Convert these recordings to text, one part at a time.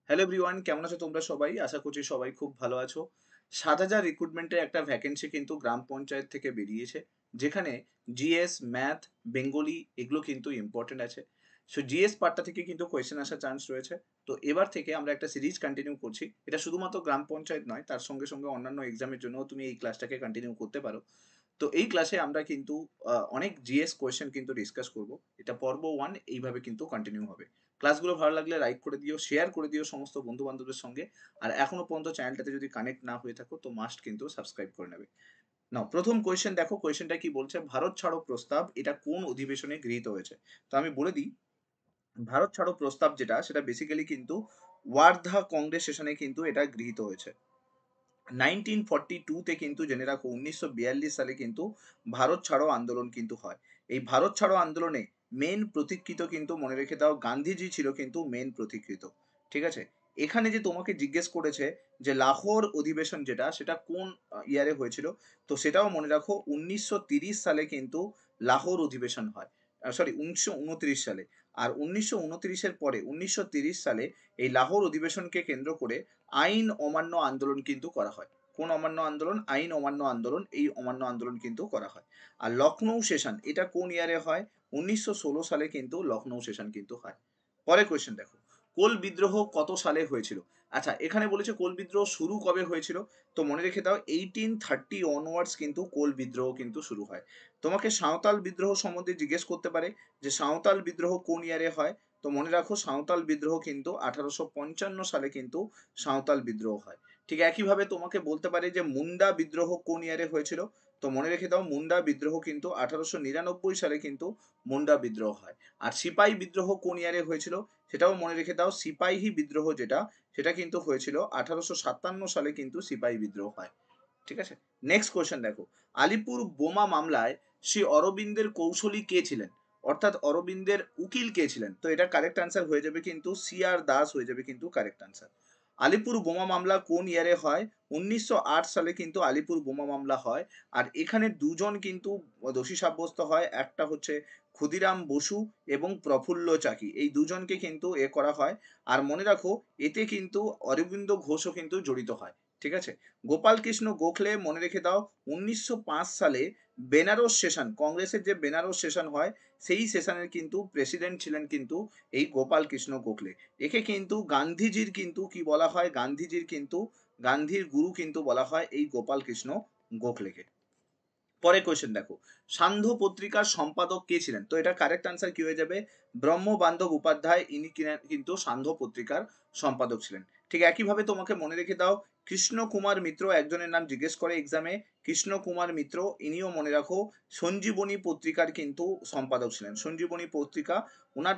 Hello everyone, কেমন আছো তোমরা সবাই? আশা করছি সবাই খুব ভালো আছো। ৭,০০০ রিক্রুটমেন্টের একটা ভ্যাকেন্সি কিন্তু গ্রাম পঞ্চায়েত থেকে বেরিয়েছে। যেখানে জিএস, ম্যাথ, বেঙ্গলি এগুলো কিন্তু ইম্পোর্টেন্ট আছে। সো জিএস পার্টটা থেকে কিন্তু কোয়েশ্চেন আসার চান্স রয়েছে। তো এবার থেকে আমরা একটা সিরিজ কন্টিনিউ করছি। এটা শুধুমাত্র গ্রাম পঞ্চায়েত নয়, তার সঙ্গে, সঙ্গে অন্যান্য এক্সামের জন্যও তুমি এই ক্লাসটাকে কন্টিনিউ করতে পারো। তো এই ক্লাসে আমরা কিন্তু অনেক জিএস কোয়েশ্চেন কিন্তু ডিসকাস করব। এটা পর্ব 1 এইভাবে কিন্তু কন্টিনিউ হবে। ক্লাসগুলো ভালো লাগলে লাইক করে দিও, শেয়ার করে দিও সমস্ত বন্ধু-বান্ধবদের সঙ্গে। আর এখনো পর্যন্ত চ্যানেলটাতে যদি কানেক্ট না হয়ে থাকো তো মাস্ট কিন্তু সাবস্ক্রাইব করে নেবে। নাও প্রথম কোয়েশ্চেন দেখো, কোয়েশ্চেনটা কি বলছে? ভারত ছাড়ো প্রস্তাব এটা কোন অধিবেশনে গৃহীত হয়েছে? তো আমি বলে দিই, ভারত ছাড়ো প্রস্তাব যেটা সেটা বেসিক্যালি কিন্তু ওয়ার্ধা কংগ্রেস সেশনে কিন্তু এটা গৃহীত হয়েছে। 1942 তে কিন্তু জেনে রাখো, 1942 সালে কিন্তু ভারত ছাড়ো আন্দোলন কিন্তু হয়। এই ভারত ছাড়ো আন্দোলনে মেন প্রতিকৃত কিন্তু মনে রেখে দাও গান্ধীজি ছিল কিন্তু মেন প্রতিকৃত। ঠিক আছে? এখানে যে তোমাকে জিজ্ঞেস করেছে যে লাহোর অধিবেশন যেটা সেটা কোন ইয়ারে হয়েছিল, তো সেটাও মনে রাখো 1930 সালে কিন্তু লাহোর অধিবেশন হয়। সরি, 1929 সালে। আর 1929-এর পরে 1930 সালে এই লাহোর অধিবেশনকে কেন্দ্র করে আইন অমান্য আন্দোলন কিন্তু করা হয়। কোন অমান্য আন্দোলন? আইন অমান্য আন্দোলন। এই অমান্য আন্দোলন কিন্তু করা হয়। আর লখনৌ সেশন এটা কোন ইয়ারে হয়? 1916 সালে কিন্তু লখনৌ সেশন কিন্তু হয়। পরের কোয়েশ্চেন দেখো, কোল বিদ্রোহ কত সালে হয়েছিল? আচ্ছা, এখানে বলেছে কোল বিদ্রোহ শুরু কবে হয়েছিল? তো মনে রেখে দাও 1830 অনওয়ার্ডস কিন্তু কোল বিদ্রোহ কিন্তু শুরু হয়। তোমাকে সাঁওতাল বিদ্রোহ সম্বন্ধে জিজ্ঞেস করতে পারে যে সাঁওতাল বিদ্রোহ কোন ইয়ারে হয়? তো মনে রাখো সাঁওতাল বিদ্রোহ কিন্তু 1855 সালে কিন্তু সাঁওতাল বিদ্রোহ হয়। ঠিক একইভাবে তোমাকে বলতে পারে যে মুন্ডা বিদ্রোহ কোন ইয়ারে হয়েছিল? তো মনে রেখে দাও মুন্ডা বিদ্রোহ কিন্তু 1899 সালে কিন্তু মুন্ডা বিদ্রোহ হয়। আর সিপাহী বিদ্রোহ কোন ইয়ারে হয়েছিল? সেটাও মনে রেখে দাও, সিপাহী বিদ্রোহ যেটা সেটা কিন্তু হয়েছিল 1857 সালে কিন্তু সিপাহী বিদ্রোহ হয়। ঠিক আছে? নেক্সট কোয়েশ্চেন দেখো, আলিপুর বোমা মামলায় শ্রী অরবিন্দের কৌশলী কে ছিলেন? অর্থাৎ অরবিন্দের উকিল কে ছিলেন? তো এটা কারেক্ট আনসার হয়ে যাবে কিন্তু সি আর দাস হয়ে যাবে কিন্তু কারেক্ট আনসার। আলিপুর বোমা মামলা কোন ইয়ারে হয়? 1908 সালে কিন্তু আলিপুর বোমা মামলা হয়। আর এখানে দুজন কিন্তু দোষী সাব্যস্ত হয়, একটা হচ্ছে ক্ষুদিরাম বসু এবং প্রফুল্ল চাকি, এই দুজনকে কিন্তু করা হয়। আর মনে রাখো এতে কিন্তু অরবিন্দ ঘোষও কিন্তু জড়িত হয়। ঠিক আছে? গোপাল কৃষ্ণ গোখলে মনে রেখে দাও 1905 সালে বেনারস সেশন, কংগ্রেসের যে বেনারস সেশন হয় সেই সেশনের কিন্তু প্রেসিডেন্ট ছিলেন কিন্তু এই গোপাল কৃষ্ণ গোখলে। একে কিন্তু গান্ধীজির কিন্তু কি বলা হয়? গান্ধীজির কিন্তু গান্ধীর গুরু কিন্তু বলা হয় এই গোপাল কৃষ্ণ গোখলেকে। পরে কোয়েশ্চেন দেখো, সান্ধ্য পত্রিকার সম্পাদক কে ছিলেন? তো এটা কারেক্ট আনসার কি হয়ে যাবে? ব্রহ্ম বান্ধব উপাধ্যায়, ইনি কিন্তু সান্ধ্য পত্রিকার সম্পাদক ছিলেন। ঠিক একইভাবে তোমাকে মনে রেখে দাও, কৃষ্ণ কুমার মিত্র একজনের নাম জিজ্ঞেস করে এক্সামে, কৃষ্ণ কুমার মিত্র ইনিও মনে রাখো সঞ্জীবনী পত্রিকার কিন্তু সম্পাদক ছিলেন। সঞ্জীবনী পত্রিকা ওনার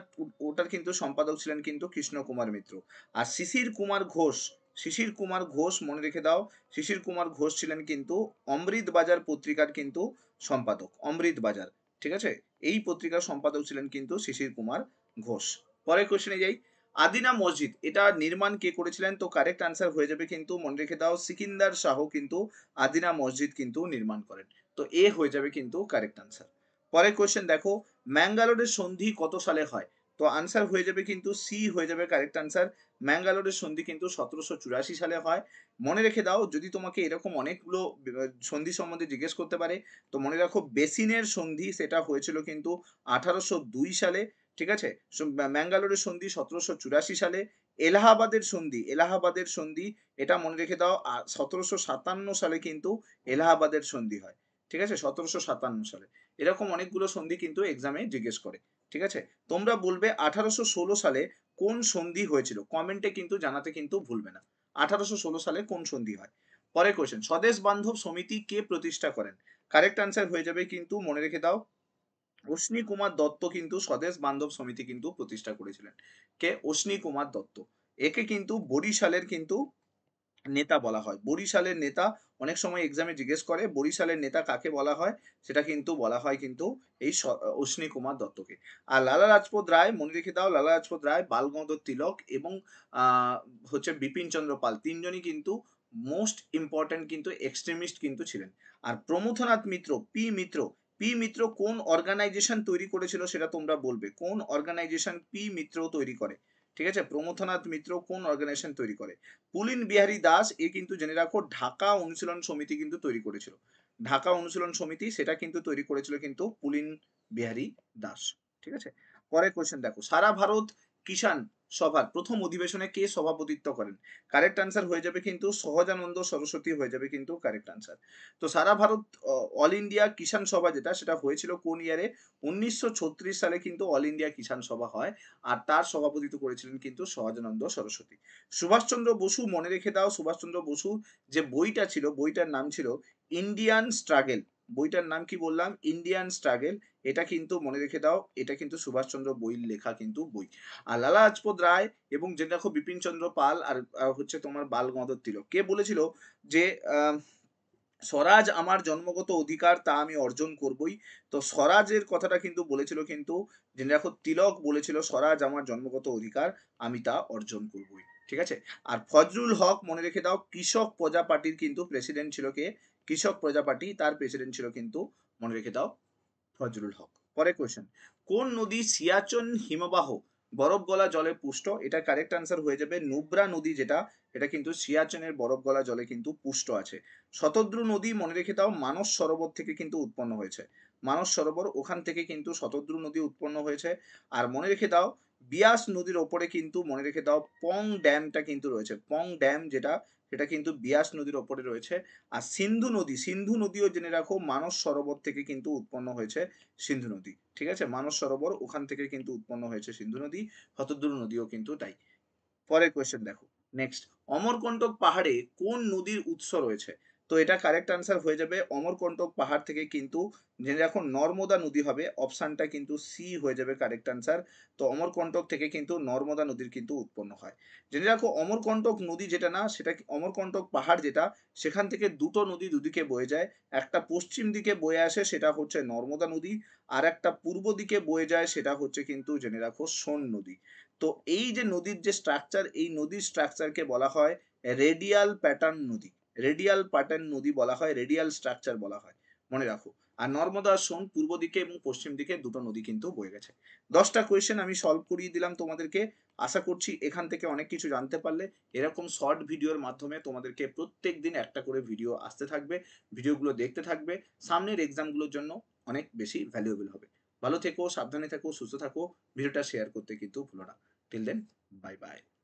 ওটার কিন্তু সম্পাদক ছিলেন কিন্তু কৃষ্ণ কুমার মিত্র। আর শিশির কুমার ঘোষ, শিশির কুমার ঘোষ মনে রেখে দাও, শিশির কুমার ঘোষ ছিলেন কিন্তু অমৃত বাজার পত্রিকার কিন্তু সম্পাদক। অমৃত বাজার, ঠিক আছে? এই পত্রিকার সম্পাদক ছিলেন কিন্তু শিশির কুমার ঘোষ। পরের কোশ্চেনে যাই, আদিনা মসজিদ এটা নির্মাণ কে করেছিলেন? তো কারেক্ট আনসার হয়ে যাবে কিন্তু মনে রেখে দাও সিকিন্দার শাহ কিন্তু আদিনা মসজিদ কিন্তু নির্মাণ করেন। তো এ হয়ে যাবে কিন্তু কারেক্ট আনসার। পরের কোশ্চেন দেখো, ম্যাঙ্গালোরের সন্ধি কত সালে হয়? তো আনসার হয়ে যাবে কিন্তু সি হয়ে যাবে কারেক্ট আনসার। ম্যাঙ্গালোরের সন্ধি কিন্তু 1784 সালে হয়। মনে রেখে দাও যদি তোমাকে এরকম অনেকগুলো সন্ধি সম্বন্ধে জিজ্ঞেস করতে পারে, তো মনে রাখো বেসিনের সন্ধি সেটা হয়েছিল কিন্তু 1802 সালে। ঠিক আছে? ম্যাঙ্গালোরের সন্ধি 1784 সালে। এলাহাবাদের সন্ধি, এলাহাবাদের সন্ধি এটা মনে রেখে দাও 1757 সালে কিন্তু এলাহাবাদের সন্ধি হয়। ঠিক আছে? 1757 সালে। এরকম অনেকগুলো সন্ধি কিন্তু এক্সামে জিজ্ঞেস করে। ঠিক আছে? তোমরা বলবে 1816 সালে কোন সন্ধি হয়েছিল? কমেন্টে কিন্তু জানাতে কিন্তু ভুলবে না। 1816 সালে কোন সন্ধি হয়? পরের কোয়েশ্চেন, স্বদেশ বান্ধব সমিতি কে প্রতিষ্ঠা করেন? কারেক্ট আনসার হয়ে যাবে কিন্তু মনে রেখে দাও অশ্বিনী কুমার দত্ত কিন্তু স্বদেশ বান্ধব সমিতি কিন্তু প্রতিষ্ঠা করেছিলেন। কে? অশ্বিনী কুমার দত্ত। একে কিন্তু বরিশালের কিন্তু নেতা বলা হয়। বরিশালের নেতা অনেক সময় এক্সামে জিজ্ঞেস করে বরিশালের নেতা কাকে বলা হয়? সেটা কিন্তু বলা হয় কিন্তু এই অশ্বিনী কুমার দত্তকে। আর লালা লাজপত রায় মনে রেখে দাও, লালা লাজপত রায়, বালগঙ্গাধর তিলক এবং আহ হচ্ছে বিপিন চন্দ্র পাল, তিনজনই কিন্তু মোস্ট ইম্পর্টেন্ট কিন্তু এক্সট্রিমিস্ট কিন্তু ছিলেন। আর প্রমথনাথ মিত্র, পি মিত্র, পি মিত্র কোন অর্গানাইজেশন তৈরি করেছিল সেটা তোমরা বলবে। কোন অর্গানাইজেশন পি মিত্র তৈরি করে? ঠিক আছে? প্রমথনাথ মিত্র কোন অর্গানাইজেশন তৈরি করে? পুলিন বিহারী দাস এ কিন্তু জেনে রাখো ঢাকা অনুশীলন সমিতি কিন্তু তৈরি করেছিল। ঢাকা অনুশীলন সমিতি সেটা কিন্তু তৈরি করেছিল কিন্তু পুলিন বিহারী দাস। ঠিক আছে? পরের কোয়েশ্চেন দেখো, সারা ভারত কিষাণ সভার প্রথম অধিবেশনে কে সভাপতিত্ব করেন? কারেক্ট আনসার হয়ে যাবে কিন্তু সহজানন্দ সরস্বতী হয়ে যাবে কিন্তু কারেক্ট আনসার। তো সারা ভারত অল ইন্ডিয়া কিষাণ সভা যেটা সেটা হয়েছিল কোন ইয়ারে? 1936 সালে কিন্তু অল ইন্ডিয়া কিষাণ সভা হয়। আর তার সভাপতিত্ব করেছিলেন কিন্তু সহজানন্দ সরস্বতী। সুভাষচন্দ্র বসু মনে রেখে দাও, সুভাষচন্দ্র বসু যে বইটা ছিল বইটার নাম ছিল ইন্ডিয়ান স্ট্রাগেল। বইটার নাম কি বললাম? Indian struggle. এটা কিন্তু মনে রেখে দাও, এটা কিন্তু সুভাষচন্দ্র বইয়ের লেখা কিন্তু বই। আর লালা লাজপত রায় এবং যে দেখো বিপিন চন্দ্র পাল আর হচ্ছে তোমার বাল গঙ্গাধর তিলক কে বলেছিল যে স্বরাজ আমার জন্মগত অধিকার, তা আমি অর্জন করবই। তো স্বরাজের কথাটা কিন্তু বলেছিল কিন্তু জেনে রাখো তিলক বলেছিল স্বরাজ আমার জন্মগত অধিকার, আমি তা অর্জন করবই। ঠিক আছে? আর ফজলুল হক মনে রেখে দাও কৃষক প্রজা পার্টির কিন্তু প্রেসিডেন্ট ছিল কে? কৃষক প্রজা পার্টি, তার প্রেসিডেন্ট ছিল কিন্তু মনে রেখে দাও ফজলুল হক। পরের কোয়েশ্চেন, কোন নদী সিয়াচন হিমবাহ বরফ গলা জলে পুষ্ট? এটা কারেক্ট আনসার হয়ে যাবে নুব্রা নদী, যেটা এটা কিন্তু সিয়াচেনের বরফ গলা জলে কিন্তু পুষ্ট আছে। শতদ্রু নদী মনে রেখে দাও মানস সরোবর থেকে কিন্তু উৎপন্ন হয়েছে। মানস সরোবর ওখান থেকে কিন্তু শতদ্রু নদী উৎপন্ন হয়েছে। আর মনে রেখে দাও বিয়াস নদীর ওপরে কিন্তু মনে রেখে দাও পং ড্যামটা কিন্তু রয়েছে। পং ড্যাম যেটা সেটা কিন্তু বিয়াস নদীর ওপরে রয়েছে। আর সিন্ধু নদী, সিন্ধু নদীও জেনে রাখো মানস সরোবর থেকে কিন্তু উৎপন্ন হয়েছে সিন্ধু নদী। ঠিক আছে? মানস সরোবর ওখান থেকে কিন্তু উৎপন্ন হয়েছে সিন্ধু নদী। শতদ্রু নদীও কিন্তু তাই। পরের কোয়েশ্চেন দেখো, নেক্সট, অমরকন্টক পাহাড়ে কোন নদীর উৎস রয়েছে? তো এটা কারেক্ট আনসার হয়ে যাবে অমরকন্টক পাহাড় থেকে কিন্তু জেনে রাখো নর্মদা নদী হবে। অপশনটা কিন্তু সি হয়ে যাবে কারেক্ট আনসার। তো অমরকন্টক থেকে কিন্তু নর্মদা নদীর কিন্তু উৎপন্ন হয়। জেনে রাখো অমরকন্টক নদী যেটা না সেটা অমরকন্টক পাহাড় যেটা, সেখান থেকে দুটো নদী দুদিকে বয়ে যায়। একটা পশ্চিম দিকে বয়ে আসে সেটা হচ্ছে নর্মদা নদী, আর একটা পূর্ব দিকে বয়ে যায় সেটা হচ্ছে কিন্তু জেনে রাখো সোন নদী। তো এই যে নদীর যে স্ট্রাকচার, এই নদীর স্ট্রাকচারকে বলা হয় রেডিয়াল প্যাটার্ন নদী। রেডিয়াল প্যাটার্ন নদী বলা হয়, রেডিয়াল স্ট্রাকচার বলা হয়, মনে রাখো। আর নর্মদা সোন পূর্ব দিকে এবং পশ্চিম দিকে দুটো নদী কিন্তু বয়ে গেছে। 10টা কোয়েশ্চেন আমি সলভ করিয়ে দিলাম তোমাদেরকে। আশা করছি এখান থেকে অনেক কিছু জানতে পারলে। এরকম শর্ট ভিডিওর মাধ্যমে তোমাদেরকে প্রত্যেক দিন একটা করে ভিডিও আসতে থাকবে। ভিডিওগুলো দেখতে থাকবে, সামনের এক্সামগুলোর জন্য অনেক বেশি ভ্যালুয়েবল হবে। ভালো থেকো, সাবধানে থেকো, সুস্থ থাকো। ভিডিওটা শেয়ার করতে কিন্তু ভুলো না। Till then, bye bye.